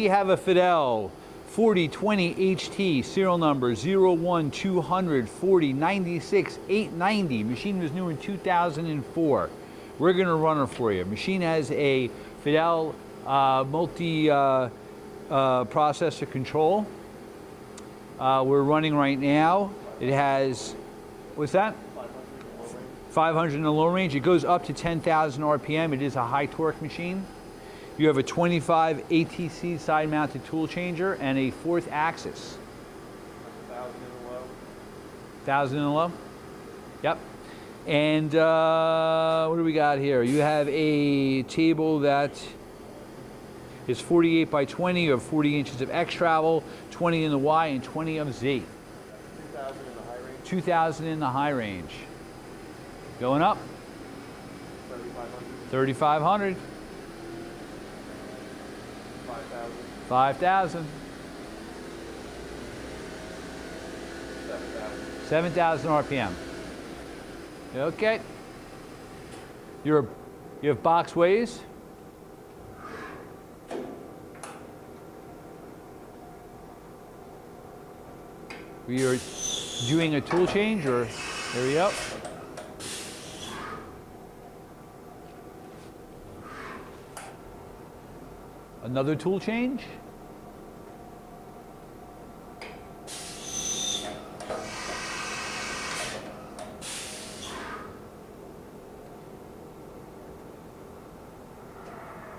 have a Fadal 4020 HT, serial number 012004096 Machine was new in 2004. We're going to run it for you. Machine has a Fadal processor control. We're running right now. It has, what's that? 500 in the low range. It goes up to 10,000 RPM. It is a high torque machine. You have a 25 ATC side mounted tool changer and a 4th axis. 1,000 in the low. 1,000 in the low? Yep. And what do we got here? You have a table that is 48 by 20. You have 40 inches of X travel, 20 in the Y and 20 of Z. 2,000 in the high range. 2,000 in the high range. Going up. 3,500. 3,500. 5,000. 5,000. 7,000. 7,000 RPM. Okay. You have box ways. We are doing a tool change, or there we go. Another tool change.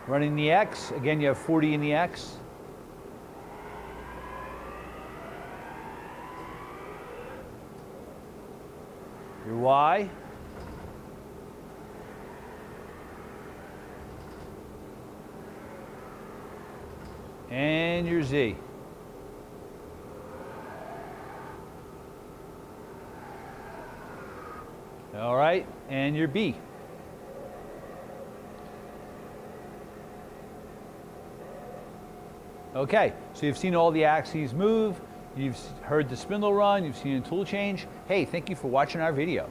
Running the X. Again, you have 40 in the X. Your Y. And your Z. All right, and your B. Okay, so you've seen all the axes move, you've heard the spindle run, you've seen a tool change. Hey, thank you for watching our video.